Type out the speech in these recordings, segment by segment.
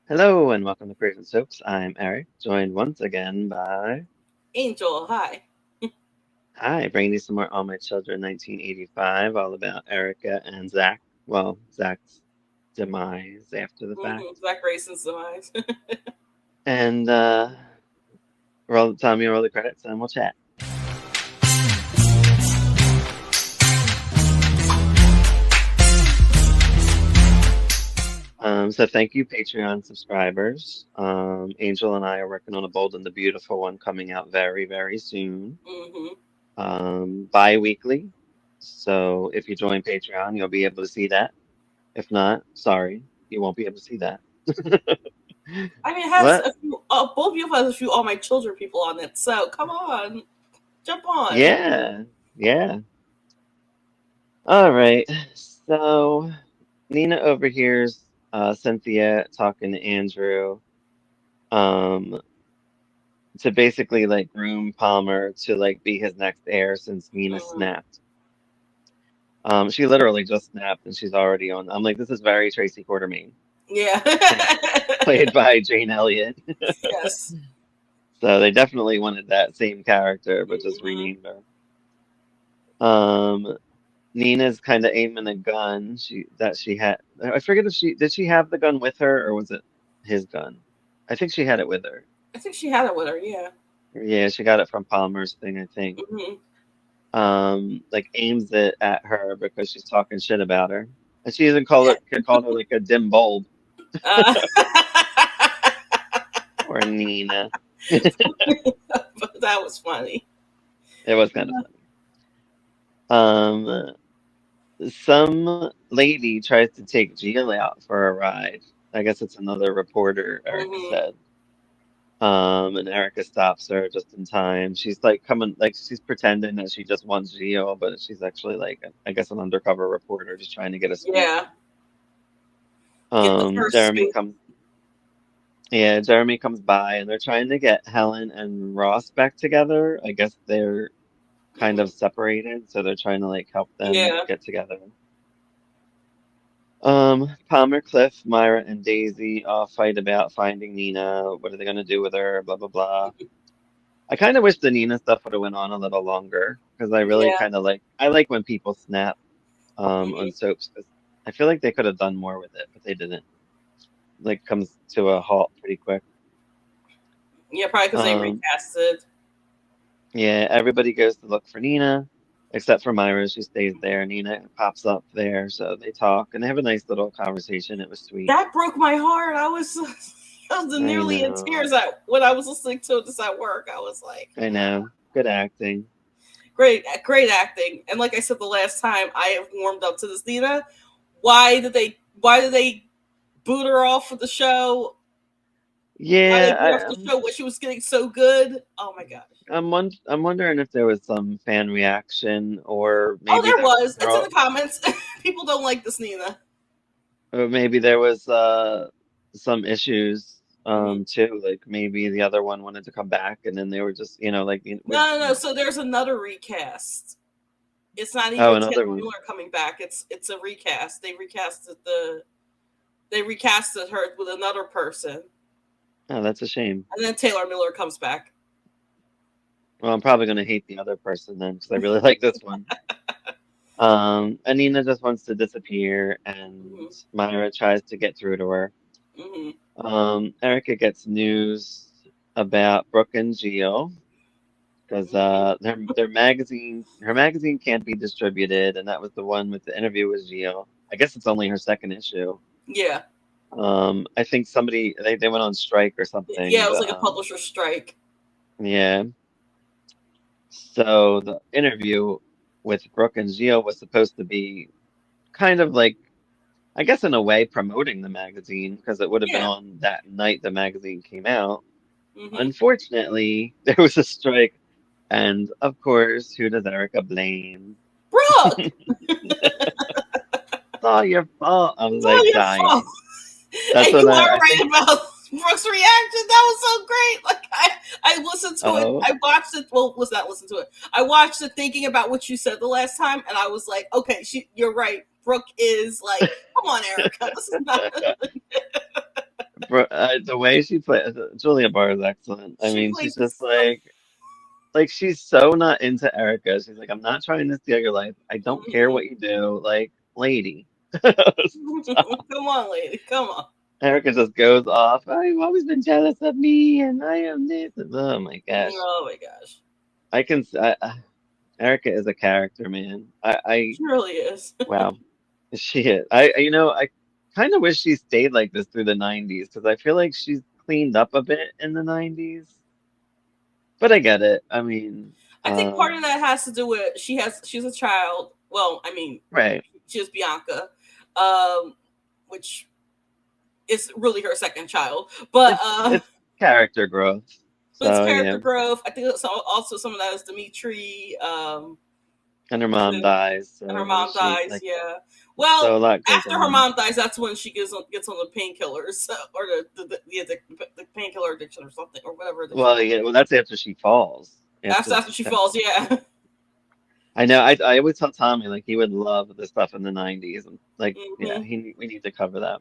Hello and welcome to Praise and Soaps. I'm Eric, joined once again by Angel, hi. Hi, bringing you some more All My Children 1985, all about Erica and Zach. Well, Zach's demise after the fact. Zach Grayson's demise. And roll Tommy, roll the credits, and we'll chat. So thank you, Patreon subscribers. Angel and I are working on a Bold and the Beautiful one coming out very, very soon. hmm Bi-weekly. So if you join Patreon, you'll be able to see that. If not, sorry, you won't be able to see that. I mean, it has What? a few. Both Beautiful has a few All My Children people on it, so come on, jump on. Yeah, yeah. All right. So Nina overhears Cynthia talking to Andrew um, to basically like groom Palmer to like be his next heir since Nina hmm snapped. She literally just snapped and she's already on. I'm like, this is very Tracy Quartermain, Yeah. played, played by Jane Elliott. Yes. So they definitely wanted that same character, but just hmm renamed her. Nina's kind of aiming a gun. She had. I forget if she did she have the gun with her or was it his gun? I think she had it with her. I think she had it with her. Yeah. Yeah, she got it from Palmer's thing, I think. hmm Like aims it at her because she's talking shit about her, and she even called her like a dim bulb Uh, or Nina. but that was funny. It was kind of funny. Some lady tries to take Jill out for a ride. I guess it's another reporter, Erica hmm said. And Erica stops her just in time. She's like coming, like she's pretending that she just wants Geo, but she's actually like, I guess, an undercover reporter just trying to get a scoop. Yeah. Get the first Jeremy scoop. comes, yeah, Jeremy comes by, and they're trying to get Helen and Ross back together. I guess they're kind of hmm separated, so they're trying to like help them Yeah. get together. Palmer, Cliff, Myra, and Daisy all fight about finding Nina. What are they gonna do with her? Blah blah blah. I kind of wish the Nina stuff would have went on a little longer because I really Yeah. kind of I like when people snap on hmm soaps 'cause I feel like they could have done more with it, but they didn't. Like comes to a halt pretty quick. Yeah, probably because they Um, recasted. yeah, everybody goes to look for Nina except for Myra. She stays there. Nina pops up there, so they talk and they have a nice little conversation. It was sweet. That broke my heart. I was I nearly in know. tears when I was listening to this at work. I was like, I know. Good acting. great acting. And like I said the last time, I have warmed up to this Nina. Why did they boot her off of the show? Why did Yeah, they boot her off the show when she was getting so good? Oh my gosh. I'm wondering if there was some fan reaction or Oh, maybe there there was. there It's in al- the comments. People don't like this Nina. or maybe there was some issues hmm too. Like maybe the other one wanted to come back and then they were just like No. So there's another recast. It's not oh even another Taylor one. Miller coming back. It's a recast. They recasted her with another person, Oh, that's a shame. and then Taylor Miller comes back. Well, I'm probably gonna hate the other person then because I really like this one. Anina just wants to disappear and hmm Myra tries to get through to her. hmm Erica gets news about Brooke and Gio because her magazine can't be distributed, and that was the one with the interview with Gio. I guess it's only her second issue. Yeah, I think they went on strike or something, yeah. It was but like a publisher strike. yeah. So the interview with Brooke and Gio was supposed to be kind of like, I guess in a way, promoting the magazine because it would have been Yeah. on that night the magazine came out. hmm Unfortunately, there was a strike, and of course, who does Erica blame? Brooke, It's all your fault. I was it's all like your fault. dying. That's And when you are I right think, about Brooke's reaction. That was so great. Like I listened to it. oh, I watched it. Well, was not listen to it. I watched it thinking about what you said the last time, and I was like, okay, you're right. Brooke is like, come on, Erica. This is not. The way she plays Julia Barr is excellent. I She mean, she's plays just so. like she's so not into Erica. She's like, I'm not trying to steal your life. I don't care Mhm. what you do. Like, lady. Come on, lady. Come on. Erica just goes off. I've always been jealous of me, and I am this. Oh my gosh. Oh my gosh. I can. Erica is a character, man. She really is. Wow. She is. I kind of wish she stayed like this through the 90s because I feel like she's cleaned up a bit in the 90s. But I get it. I mean, I think part of that has to do with she's a child. Well, I mean, right. she has Bianca, um, which is really her second child. But It's character growth. but it's So character yeah. growth. I think it's also some of that is Dimitri. And her mom dies, And her so mom she dies. like Yeah. so a Well, lot goes after her on. mom dies, that's when she gets on the painkillers or the painkiller addiction or something or whatever addiction. Well, yeah, well that's after she falls. That's After after she falls. Yeah. I know I always tell Tommy like he would love the stuff in the 90s and like yeah, Hmm. we need to cover that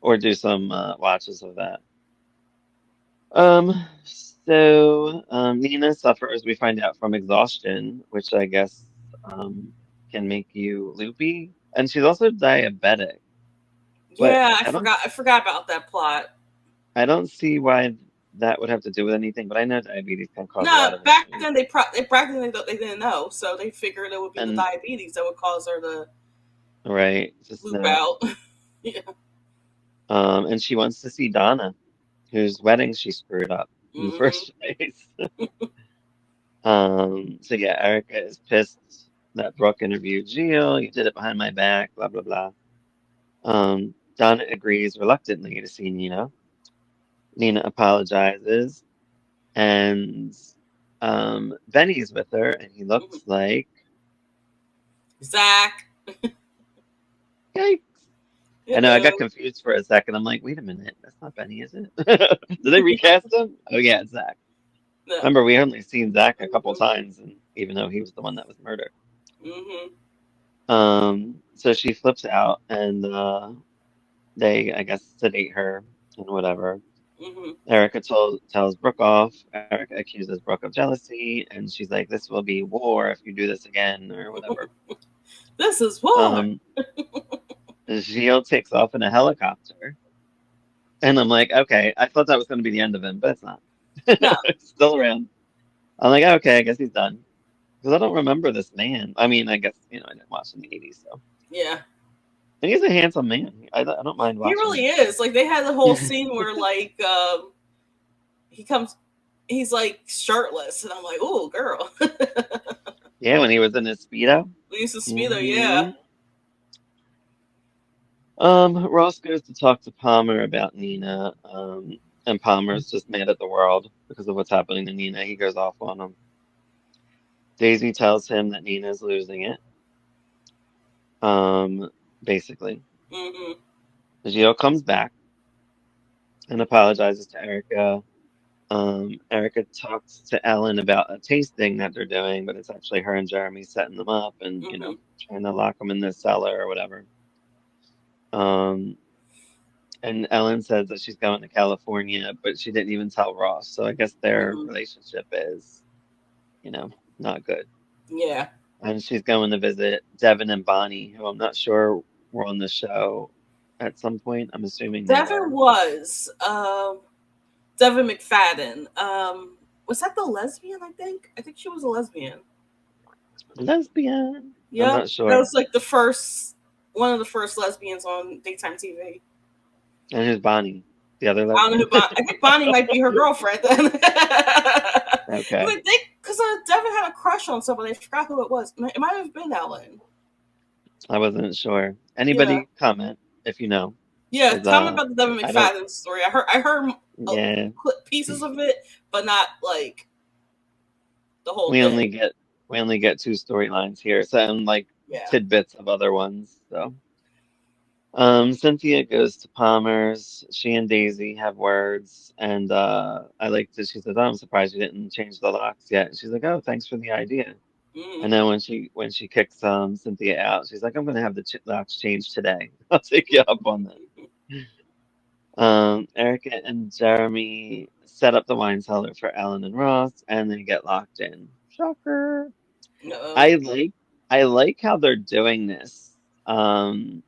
or do some watches of that. Um, Nina suffers, we find out, from exhaustion, which I guess can make you loopy. And she's also diabetic, but Yeah, I forgot about that plot. I don't see why that would have to do with anything, but I know diabetes can cause a lot No, of back issues. then they didn't know, so they figured it would be the And diabetes that would cause her to right, just loop snap. out. Yeah. And she wants to see Donna, whose wedding she screwed up in the Hmm. first place. So yeah, Erica is pissed that Brooke interviewed Gio. You did it behind my back, blah blah blah. Donna agrees reluctantly to see Nina. Nina apologizes, and Benny's with her, and he Hmm. looks like Zach. yikes. I know I got Uh-oh. confused for a second. I'm like, wait a minute, that's not Benny, is it? Did they recast him? Oh yeah, it's Zach. No. Remember, we only seen Zach a couple times, and even though he was the one that was murdered. Hmm. So she flips out, and they, I guess, sedate her and whatever. Hmm. Erica tells Brooke off. Erica accuses Brooke of jealousy, and she's like, "This will be war if you do this again, or whatever." This is war. Um, Gilles takes off in a helicopter, and I'm like, "Okay, I thought that was going to be the end of him, but it's not. No. It's still around." I'm like, "Okay, I guess he's done." Because I don't remember this man. I mean, I guess I didn't watch in the '80s, so. Yeah. And he's a handsome man. I don't mind He watching really is. Like they had the whole him. scene where like he comes he's like shirtless and I'm like, "Oh, girl." Yeah, when he was in his Speedo. Lisa Speedo, yeah. Hmm. Ross goes to talk to Palmer about Nina, and Palmer's just mad at the world because of what's happening to Nina. He goes off on him. Daisy tells him that Nina's losing it, um, basically. Hmm. Gio comes back and apologizes to Erica. Erica talks to Ellen about a tasting that they're doing, but it's actually her and Jeremy setting them up and, Hmm. trying to lock them in the cellar or whatever. Um, And Ellen says that she's going to California, but she didn't even tell Ross. So I guess their Hmm. relationship is, you know, not good. Yeah. And she's going to visit Devin and Bonnie, who I'm not sure were on the show at some point. I'm assuming they Devin were. was Devin McFadden. Was that the lesbian? I think she was a lesbian. Lesbian. I'm Yep, not that sure. was like one of the first lesbians on daytime TV. And who's Bonnie? The other I don't know lesbian? who I think Bonnie might be her girlfriend then. Because Okay. I think because Devin had a crush on somebody. I forgot who it was. It might have been Ellen. I wasn't sure. Yeah, Anybody comment if you know? yeah. Because Comment about the Devin I don't, McFadden story. I heard yeah. pieces of it, but not like the whole We thing. only get we only get two storylines here, so and like Yeah. tidbits of other ones. So Cynthia goes to Palmer's. She and Daisy have words, and I like that she says, "Oh, I'm surprised you didn't change the locks yet." And she's like, "Oh, thanks for the idea." And Mm-hmm. then when she kicks Cynthia out, she's like, "I'm gonna have the ch locks changed today. I'll take you up on that." Erica and Jeremy set up the wine cellar for Ellen and Ross, and they get locked in. Shocker. No. I like I like how they're doing this. Um,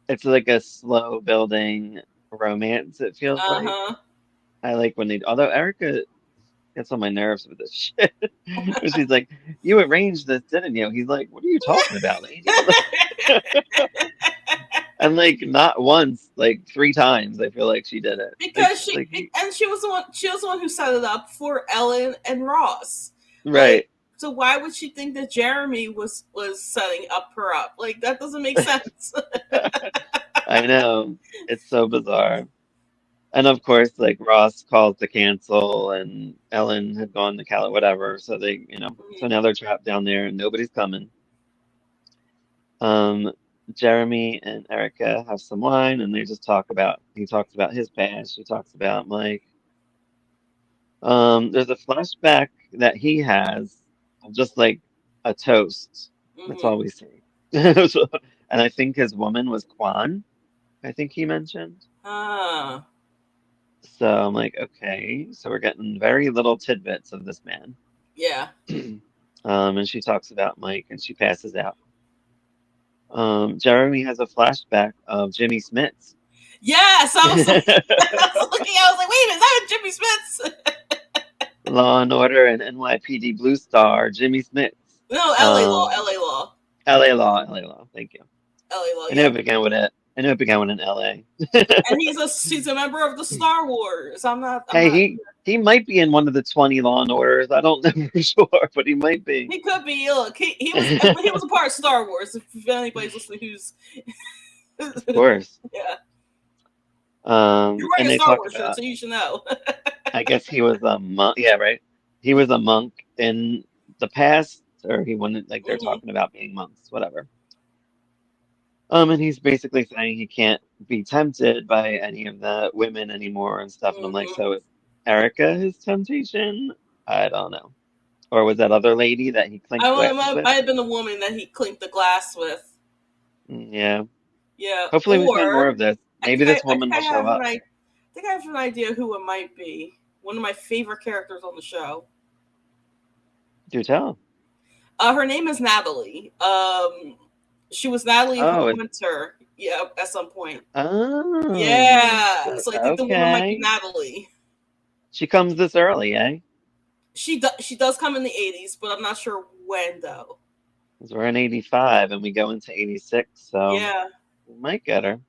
it's like a slow building romance, it feels like. Uh-huh. I like when they, although Erica gets on my nerves with this shit. When she's like, "You arranged this, didn't you?" He's like, "What are you talking about, lady?" And like not once, like three times, I feel like she did it. Because Like and she was the one who set it up for Ellen and Ross. Like, right. so why would she think that Jeremy was setting up her up? Like, that doesn't make sense. I know. It's so bizarre. And of course, like Ross calls to cancel, and Ellen had gone to Cali, whatever. So so now they're trapped down there, and nobody's coming. Um, Jeremy and Erica have some wine, and they just talk about. He talks about his past. She talks about Mike. There's a flashback that he has of just like a toast. That's Hmm. all we see. And I think his woman was Kwan. I think he mentioned. Ah, So I'm like, okay, so we're getting very little tidbits of this man. yeah. And she talks about Mike and she passes out. Jeremy has a flashback of Jimmy Smits. Yes, I was looking. I was like, wait, is that Jimmy Smith? Law and Order and NYPD Blue Star, Jimmy Smits. No, LA Law, Um, LA Law, LA Law, LA Law, thank you. LA Law. I knew Yeah, it began with it. I knew it began with an LA. and he's a member of the Star Wars. I'm Hey, not. he might be in one of the 20 Law and Orders. I don't know for sure, but he might be. He could be. Look, he was a part of Star Wars. If anybody's listening, who's Of course. yeah, you're And wearing a they Star talk Wars shirt, about, so you should know. I guess he was a monk. Yeah, right. He was a monk in the past, or he wanted, like they're Hmm. talking about being monks, whatever. And he's basically saying he can't be tempted by any of the women anymore and stuff. And I'm like, Hmm. so is Erica his temptation? I don't know. Or was that other lady that he clinked glasses with? Might have been the woman that he clinked the glass with. Yeah. Yeah, Hopefully we find more or of this. Maybe this I think woman will show up. I think I have an idea who it might be. One of my favorite characters on the show. Do tell. Her name is Natalie. She was Natalie Oh, Hunter. Yeah, at some point. Yeah, oh, so I think the woman might be okay. Natalie. She comes this early, eh? She does come in the 80s, but I'm not sure when though. 'Cause we're in 85 and we go into 86, so Yeah, we might get her.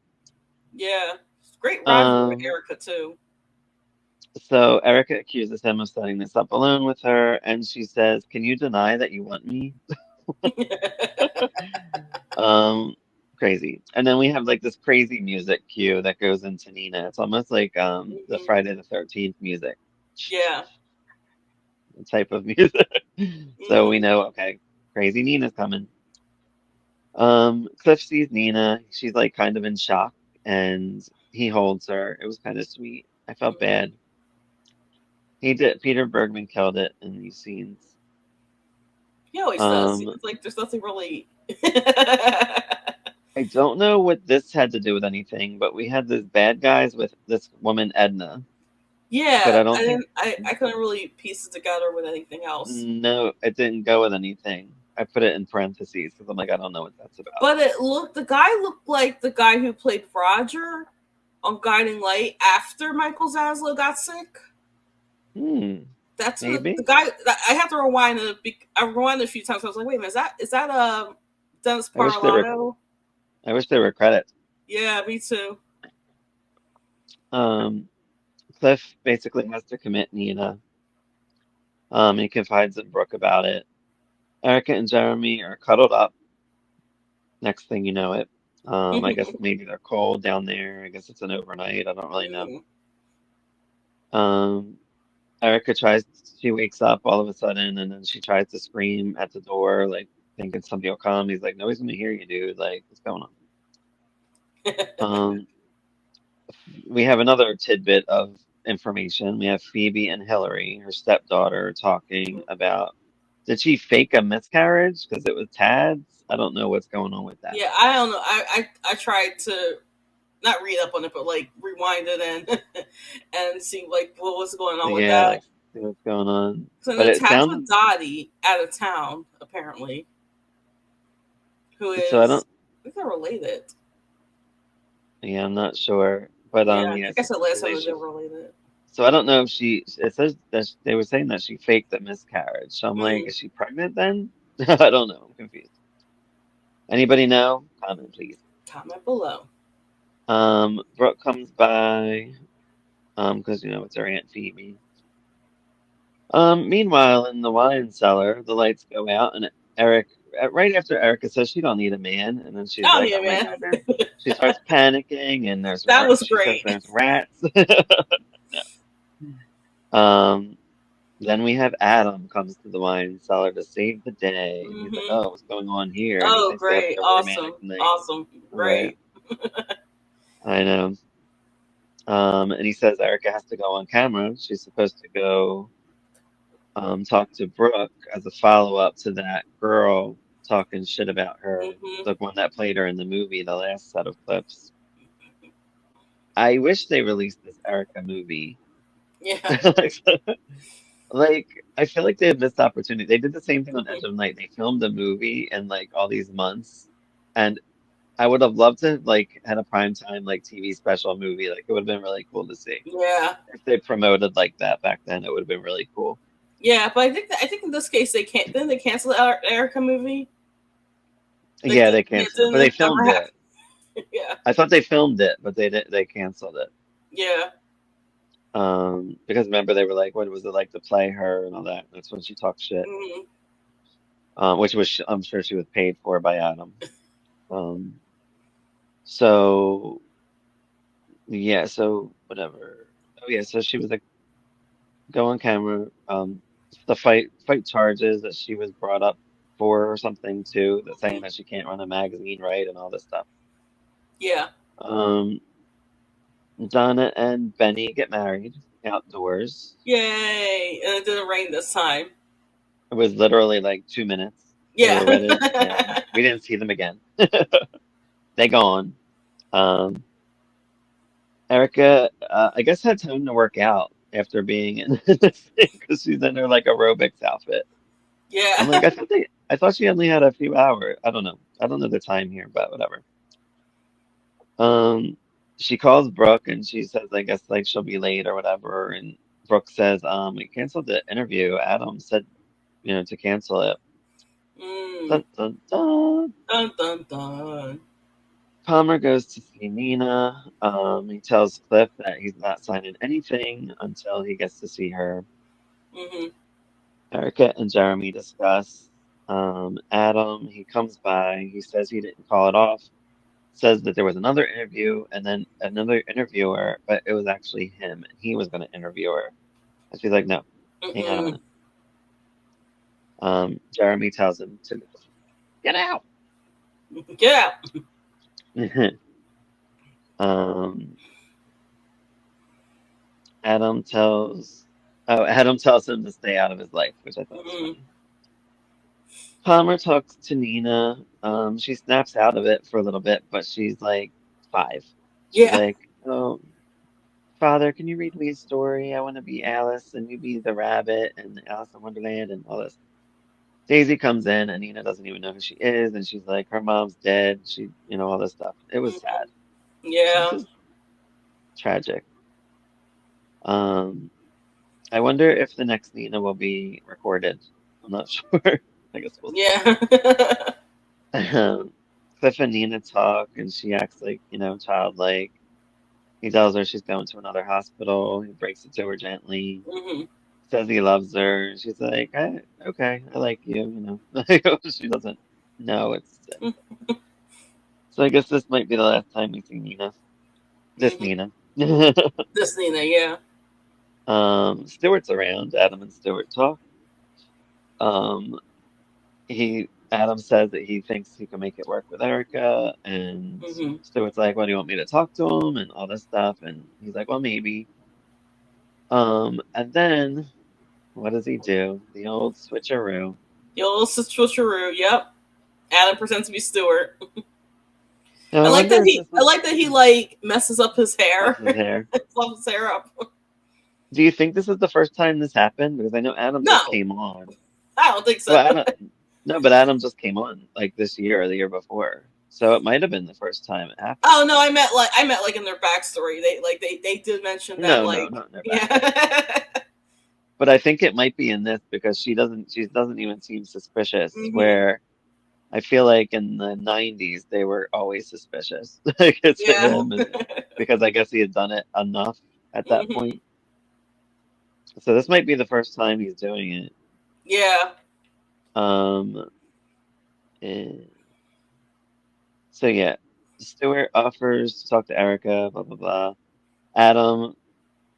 yeah. Great rivalry with Um, Erica too. so Erica accuses him of setting this up alone with her, and she says, "Can you deny that you want me?" Um, Crazy. And then we have like this crazy music cue that goes into Nina. It's almost like the Hmm. Friday the 13th music Yeah. type of music. So we Hmm. know, okay, crazy Nina's coming. Cliff sees Nina. She's like kind of in shock, and he holds her. It was kind of sweet. I felt Hmm. bad. He did. Peter Bergman killed it in these scenes. He always does. Um, It's like there's nothing really. I don't know what this had to do with anything, but we had these bad guys with this woman Edna, but Yeah, I don't think. I couldn't really piece it together with anything else. No, it didn't go with anything. I put it in parentheses because I'm like, I don't know what that's about. But the guy looked like the guy who played Roger on Guiding Light after Michael Zaslow got sick. Hmm, That's who the maybe. guy. I had to rewind it. I rewind it a few times. I was like, wait a minute, is that Dennis I wish there were. Parlato? I wish there were credits. Yeah, me too. Um, Cliff basically has to commit Nina. He confides in Brooke about it. Erica and Jeremy are cuddled up. Next thing you know it. I guess maybe they're cold down there. I guess it's an overnight. I don't really know. Mhm. Um, Erica she wakes up all of a sudden and then she tries to scream at the door, like thinking somebody will come. He's like, nobody's gonna hear you, dude. Like, what's going on? Um, we have another tidbit of information. We have Phoebe and Hillary, her stepdaughter, talking about did she fake a miscarriage because it was Tad's? I don't know what's going on with that. Yeah, I don't know. I tried to. not read up on it, but like rewind it and see like what was going on with Yeah, that. like see what's going on. So But it Natasha sounds Dottie out of town, apparently, who so I is don't. I think they're related. Yeah, I'm not sure. But Yeah, I yeah. think I So said last time supposedly that they're she. related. So I don't know if she. It says that they were saying that she faked a miscarriage. So I'm like, Mm, is she pregnant then? I don't know. I'm confused. Anybody know? Comment, please. comment below. Brooke comes by. Because it's her Aunt Phoebe. Meanwhile, in the wine cellar, the lights go out, and Eric, right after Erica says she don't need a man, and then she's Oh like, yeah, "Oh my man, God, she starts panicking, and that was she says great. there's rats." Um, then we have Adam comes to the wine cellar to save the day, and he's like, Hmm. "Oh, what's going on here?" And he Oh, thinks they having great, a romantic awesome, night. awesome, All right, great. I know. And he says Erica has to go on camera. She's supposed to go talk to Brooke as a follow-up to that girl talking shit about her, Hmm. the one that played her in the movie, the last set of clips. I wish they released this Erica movie. Yeah. Like, I feel like they had missed opportunity. They did the same thing on Edge of Night. They filmed a movie in like all these months, and I would have loved to like had a primetime like TV special movie. Like, it would have been really cool to see Yeah. if they promoted like that back then. It would have been really cool. Yeah, but I think in this case they can't. Didn't they cancel the Erica movie? Yeah, they Yeah, canceled it, but didn't they it ever filmed it. happen? Yeah, I thought they filmed it, but they didn't. They canceled it. yeah. Because remember they were like, what was it like to play her and all that? That's when she talked shit. Mm-hmm. Which was I'm sure she was paid for by Adam. Um, so yeah, so whatever. Oh yeah, so she was like go on camera. The fight charges that she was brought up for or something too, that saying that she can't run a magazine right and all this stuff. Yeah. Um, Donna and Benny get married outdoors. Yay! And it didn't rain this time. It was literally like 2 minutes. They Yeah. were wedded and we didn't see them again. They gone. Um, Erica, I guess had time to work out after being in this thing because she's in her like aerobics outfit. I'm Yeah. like, I thought she only had a few hours. I don't know. I don't know the time here, but whatever. Um, she calls Brooke and she says, I guess like she'll be late or whatever. And Brooke says, we canceled the interview. Adam said, to cancel it. Mm. Dun, dun, dun. Dun dun dun. Palmer goes to see Nina. He tells Cliff that he's not signing anything until he gets to see her. Hmm. Erica and Jeremy discuss. Adam, he comes by. He says he didn't call it off. Says that there was another interview and then another interviewer, but it was actually him and he was going to interview her. And she's like, no, hang on a Mm-mm. minute. Jeremy tells him to get out. Get out. um, Adam tells Adam tells him to stay out of his life, which I thought was Mm-mm. funny. Palmer talks to Nina. She snaps out of it for a little bit, but she's like 5. She's Yeah. like, "Oh, Father, can you read me a story? I want to be Alice, and you be the rabbit, and Alice in Wonderland, and all this." Daisy comes in, and Nina doesn't even know who she is, and she's like, her mom's dead. She, all this stuff. It was Mhm. sad. This Yeah. is tragic. Um, I wonder if the next Nina will be recorded. I'm not sure. I guess we'll see. Yeah. Cliff and Nina talk, and she acts like, childlike. He tells her she's going to another hospital. He breaks it to her gently, Hmm. says he loves her. She's like, okay, I like you, She doesn't know it's him. So I guess this might be the last time we see Nina. This Hmm. Nina. This Nina, yeah. Stewart's around. Adam and Stewart talk. Um, Adam says that he thinks he can make it work with Erica, and Hmm. Stewart's like, "Well, do you want me to talk to him?" and all this stuff, and he's like, "Well, maybe." And then what does he do? The old switcheroo. The old switcheroo, yep. Adam pretends to be Stewart. Now, I I like wonder that if this I was like that he like messes up his hair, Russ's hair. fluffs his hair up. Do you think this is the first time this happened? Because I know Adam just No, came on. I don't think so. Well, Adam, no, but Adam just came on like this year or the year before, so it might have been the first time it happened. Oh no, I meant like in their backstory. They did mention that No, no, like not in their backstory. yeah. But I think it might be in this because she doesn't even seem suspicious. Hmm. Where I feel like in the 90s they were always suspicious because of Yeah. him, and because I guess he had done it enough at that Hmm. point. So this might be the first time he's doing it. Yeah. Um, and so yeah, Stewart offers to talk to Erica, blah blah blah. Adam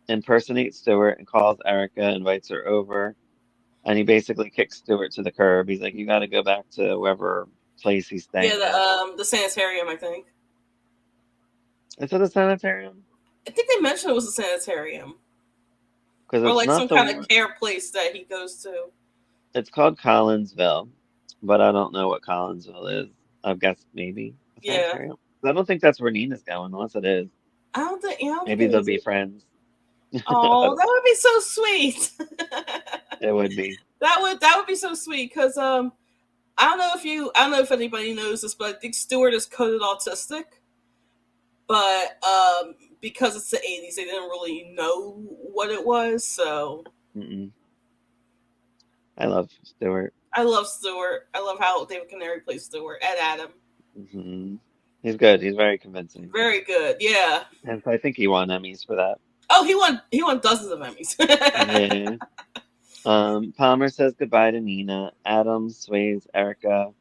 impersonates Stewart and calls Erica, invites her over, and he basically kicks Stewart to the curb. He's like, "You got to go back to wherever place he's Yeah, staying at." the sanitarium, I think. Is it a sanitarium? I think they mentioned it was a sanitarium. Because Or it's like not some the kind of one. care place that he goes to. It's called Collinsville, but I don't know what Collinsville is. I guess maybe a Yeah. sanitarium. I don't think that's where Nina's going, unless it is. I don't think Maybe it they'll is be either. friends. I Oh, don't that know. would be so sweet. It would be. That would be so sweet because I don't know if anybody knows this, but I think Stewart is coded autistic. But because it's the '80s, they didn't really know what it was. So Mm-mm. I love Stewart. I love Stewart. I love how David Canary plays Stewart. Ed Adam, He's good. He's very convincing. very good. Yeah. And so I think he won Emmys for that. Oh, he won dozens of Emmys. Yeah. Palmer says goodbye to Nina. Adam sways Erica.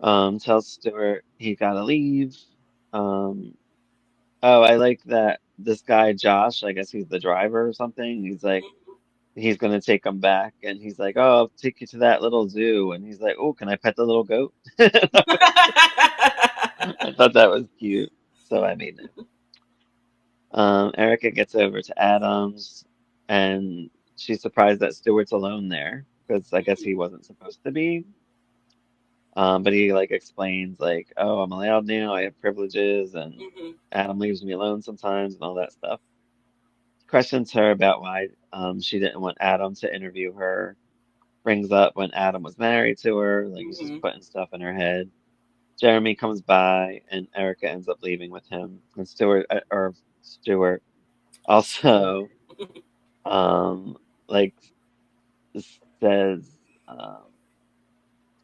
Tells Stewart he gotta leave. Um, oh, I like that this guy Josh, I guess he's the driver or something. He's like he's gonna take him back, and he's like, "Oh, I'll take you to that little zoo." And he's like, "Oh, can I pet the little goat?" I thought that was cute, so I made it. Erica gets over to Adams, and she's surprised that Stewart's alone there because I guess he wasn't supposed to be. But he like explains like, "Oh, I'm allowed now. I have privileges, and Mhm. Adam leaves me alone sometimes, and all that stuff." Questions her about why she didn't want Adam to interview her. Brings up when Adam was married to her, like he's just Mhm. putting stuff in her head. Jeremy comes by, and Erica ends up leaving with him. And Stewart also um like says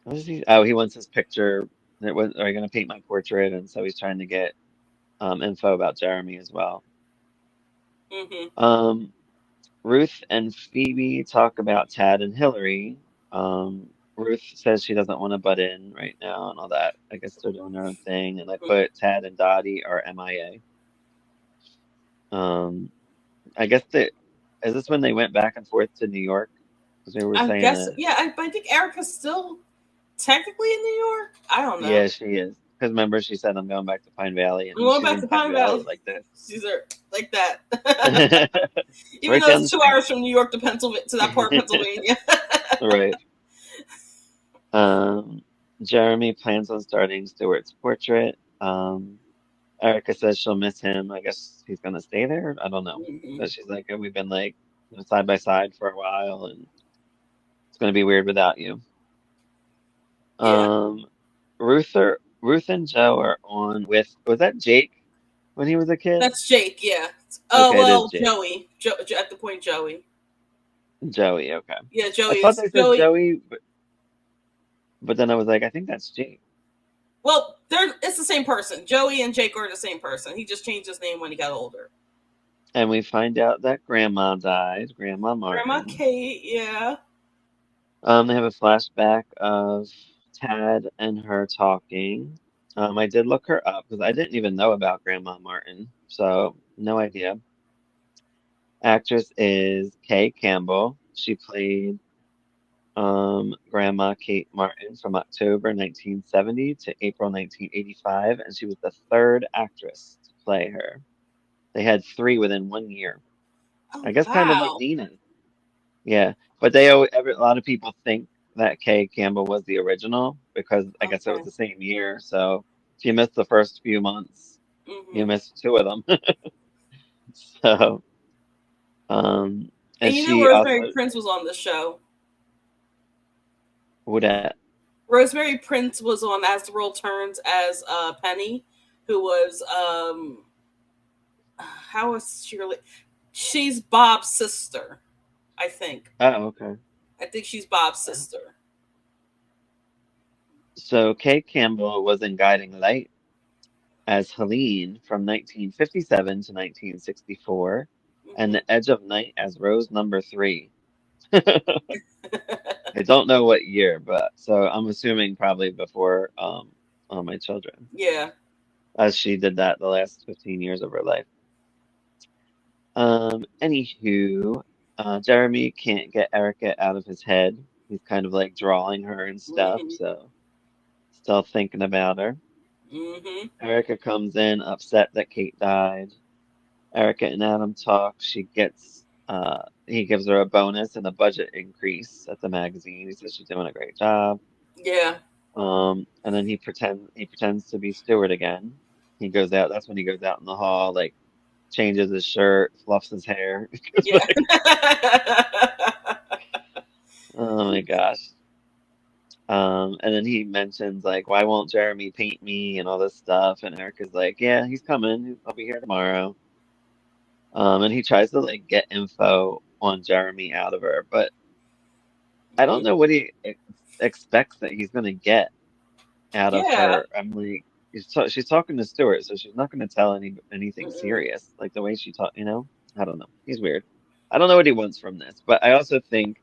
what is he? Oh, he wants his picture. Are you going to paint my portrait? And so he's trying to get info about Jeremy as well. Mhm. Um, Ruth and Phoebe talk about Tad and Hillary. Ruth says she doesn't want to butt in right now and all that. I guess they're doing their own thing. And I put Tad and Dottie are MIA. I guess is this when they went back and forth to New York? Because we were I saying guess that, yeah. I think Erica's still technically in New York. I don't know. yeah, she is. Because remember, she said, I'm going back to Pine Valley, I'm and going she's back in to Pine Pine Valley Valley. like this. She's there like that. Even Right though down the it's 2 hours street. from New York to Pennsylvania to that part of Pennsylvania. Right. Um, Jeremy plans on starting Stewart's portrait. Erica says she'll miss him. I guess he's gonna stay there. I don't know. Mhm. But she's like, "Oh, we've been like side by side for a while, and it's gonna be weird without you." Yeah, Um, Ruth and Joe are on with, was that Jake when he was a kid? that's Jake. Yeah. Okay, it is Well, Jake. Joey. At the point, Joey. Joey, okay. Yeah, I Joey thought is they said Joey. Joey, but then I was like, I think that's Jake. Well, it's the same person. Joey and Jake are the same person. He just changed his name when he got older. And we find out that Grandma died, Grandma Grandma Martin. Kate. Yeah. They have a flashback of Tad and her talking. I did look her up because I didn't even know about Grandma Martin, so no idea. Actress is Kay Campbell. She played Grandma Kate Martin from October 1970 to April 1985, and she was the third actress to play her. They had three within 1 year. Oh I guess kind of like wow. Nina. Yeah, but a lot of people think that Kay Campbell was the original because I guess it was Okay. the same year. So She missed the first few months. You Hmm. missed two of them. So, um, And and you know, she Rosemary also Prince was on the show. would at Rosemary Prince was on As the World Turns as Penny, who was how was she really? She's Bob's sister, I think. oh, okay. I think she's Bob's sister. So Kay Campbell was in Guiding Light as Helene from 1957 to 1964, and Hmm. The Edge of Night as Rose number three. I don't know what year, but so I'm assuming probably before All My Children, Yeah. as she did that the last 15 years of her life. Anywho, Jeremy can't get Erica out of his head. He's kind of like drawing her and stuff, Hmm. so still thinking about her. Hmm. Erica comes in upset that Kate died. Erica and Adam talk. He gives her a bonus and a budget increase at the magazine. He says she's doing a great job. Yeah. And then he pretends to be Stewart again. He goes out. That's when he goes out in the hall, like changes his shirt, fluffs his hair. It's Yeah. like, oh my gosh. And then he mentions like, why won't Jeremy paint me and all this stuff? And Erica's like, yeah, he's coming. I'll be here tomorrow. And he tries to like get info on Jeremy out of her, but I don't know what he expects that he's gonna get out of Yeah. her. I'm like, she's talking to Stuart, so she's not gonna tell anything Mm-mm. serious. Like the way she talk. I don't know. He's weird. I don't know what he wants from this, but I also think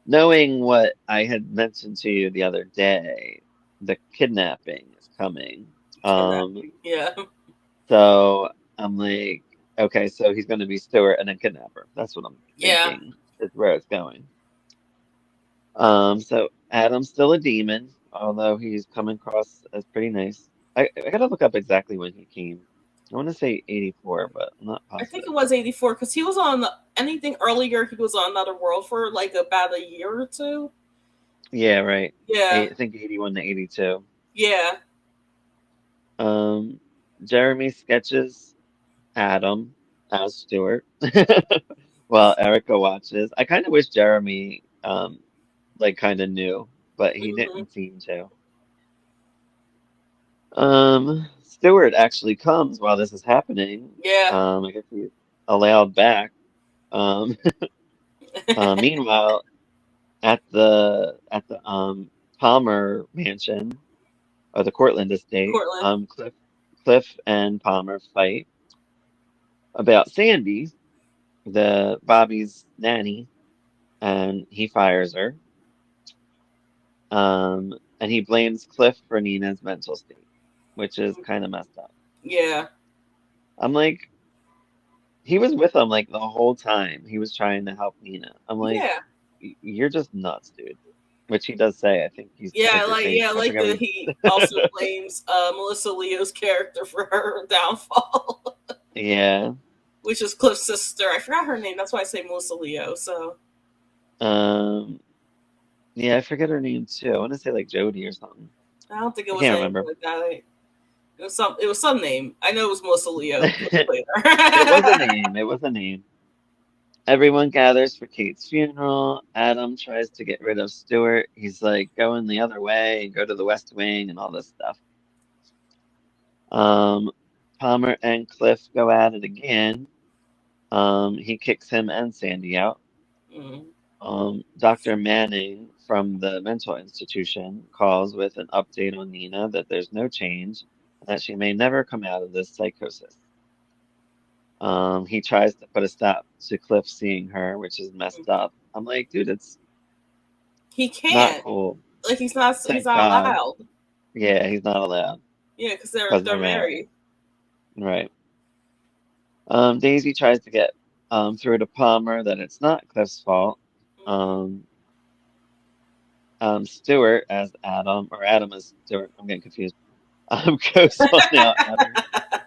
knowing what I had mentioned to you the other day, the kidnapping is coming. Um, Kidnapping. Yeah. so I'm like, okay, so he's going to be Stewart and then kidnapper. That's what I'm Yeah. thinking is where it's going. So Adam's still a demon, although he's coming across as pretty nice. I gotta look up exactly when he came. I want to say 84, but I'm not I think positive. it was 84 because he was on anything earlier. He was on Another World for like about a year or two. Yeah, right. Yeah. I think 81 to 82. Yeah. Um, Jeremy sketches Adam as Stewart while Erica watches. I kind of wish Jeremy like kind of knew, but he Hmm. didn't seem to. Stewart actually comes while this is happening. Yeah. I guess he's allowed back. Um, Meanwhile, at the Palmer mansion or the Cortland estate, Cortland. Cliff and Palmer fight about Sandy, the Bobby's nanny, and he fires her. And he blames Cliff for Nina's mental state, which is kind of messed up. Yeah. I'm like, he was with him like the whole time. He was trying to help Nina. I'm like, Yeah. You're just nuts, dude." Which he does say. I think Yeah, I I like forget that what he also blames Melissa Leo's character for her downfall, yeah. which is Cliff's sister. I forgot her name. That's why I say Melissa Leo. So Um, yeah, I forget her name too. I want to say like Jody or something. I don't think it I was can't anything remember. like that. It was some. It was some name. I know it was Melissa Leo. But It was a later. name. It was a name. Everyone gathers for Kate's funeral. Adam tries to get rid of Stuart. He's like going the other way and go to the West Wing and all this stuff. Um, Palmer and Cliff go at it again. He kicks him and Sandy out. Mm. Dr. Manning from the mental institution calls with an update on Nina that there's no change and that she may never come out of this psychosis. He tries to put a stop to Cliff seeing her, which is messed up. I'm like, dude, it's He not can't. cool. Like he's not. He's Thank not God. allowed. Yeah, he's not allowed Yeah, because because they're they're married. married. Right. Daisy tries to get through to Palmer that it's not Cliff's fault. Hmm. Um, Stewart as Adam, or Adam as Stewart, I'm getting confused, goes on out at her.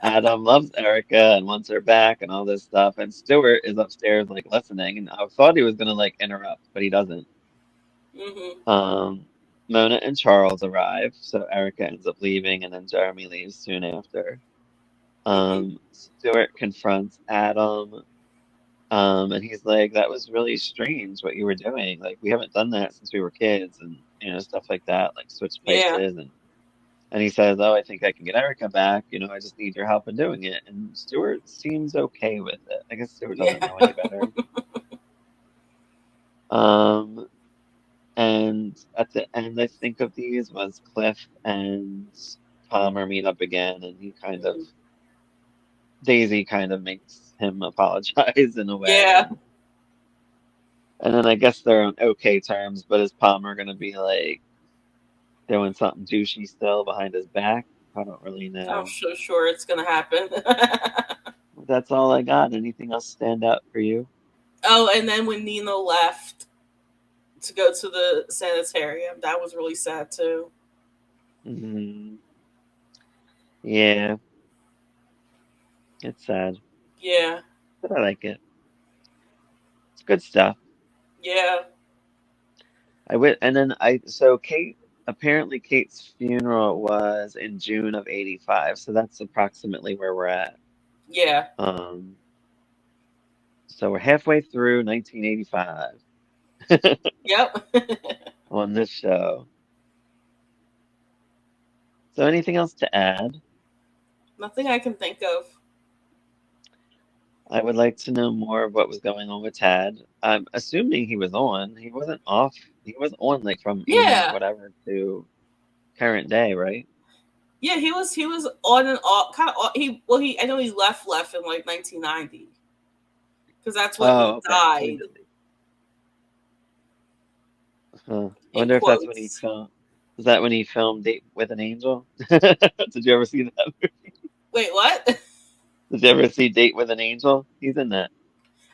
Adam loves Erica and wants her back and all this stuff. And Stewart is upstairs, like, listening. And I thought he was going to, like, interrupt, but he doesn't. Hmm. Um, Mona and Charles arrive, so Erica ends up leaving, and then Jeremy leaves soon after. Hmm. Stuart confronts Adam, and he's like, "That was really strange what you were doing. Like, we haven't done that since we were kids, and stuff like that, like switch Yeah, places." And he says, "Oh, I think I can get Erica back. I just need your help in doing it." And Stuart seems okay with it. I guess Stuart doesn't yeah, know any better. Um, and at the end, I think of these was Cliff and Palmer meet up again, and Daisy kind of makes him apologize in a way, yeah. and then I guess they're on okay terms. But is Palmer gonna be like doing something douchey still behind his back? I don't really I'm know. so sure it's gonna happen. That's all I got. Anything else stand out for you? Oh, and then when Nina left to go to the sanitarium, that was really sad too. Hmm. Yeah, it's sad, Yeah, but I like it. It's good stuff. yeah, I went, and then so Kate, apparently Kate's funeral was in June of '85, so that's approximately where we're at. yeah. Um, so we're halfway through 1985 Yep. on this show. So anything else to add? Nothing I can think of. I would like to know more of what was going on with Tad. I'm assuming he was on. He wasn't off. He was on like from 80 Yeah, whatever to current day, right? yeah. He was on and off. Kind of. He. I know he left in like 1990 because that's when Oh, he okay. So he died. did. Huh. I In wonder if that's when he quotes. filmed. Was that when he filmed Date with an Angel? Did you ever see that? Wait, what? Did you ever see Date with an Angel? He's in that.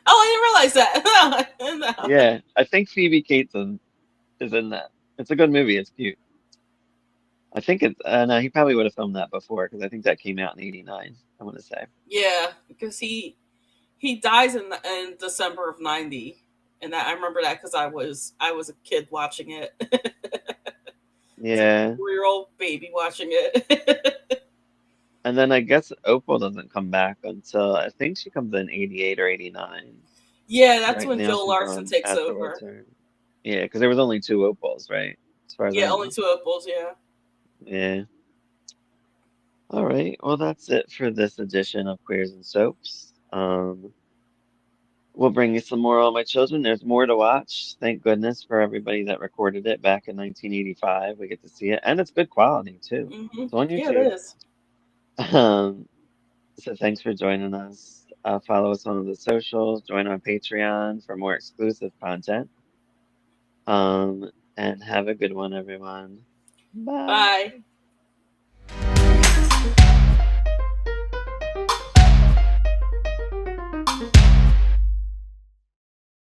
Oh, I didn't realize that. No, no. Yeah, I think Phoebe Cates is in that. It's a good movie. It's cute. I think it's. No, he probably would have filmed that before because I think that came out in '89. I want to say. Yeah, because he dies in December of '90, and I remember that because I was a kid watching it. It's like a Yeah. 4-year-old baby watching it. And then I guess Opal doesn't come back until I think she comes in '88 or '89. Yeah, that's Right when now Joe she's Larson on takes At the over. Return. Yeah, because there was only two Opals, right? As far as I Yeah, only know. two opals. Yeah. Yeah. All right. Well, that's it for this edition of Queers and Soaps. We'll bring you some more All My Children. There's more to watch. Thank goodness for everybody that recorded it back in 1985. We get to see it, and it's good quality too. Hmm. It's on Yeah, it YouTube. is. Um, so thanks for joining us. Follow us on the socials. Join our Patreon for more exclusive content. Um, and have a good one, everyone. Bye. Bye.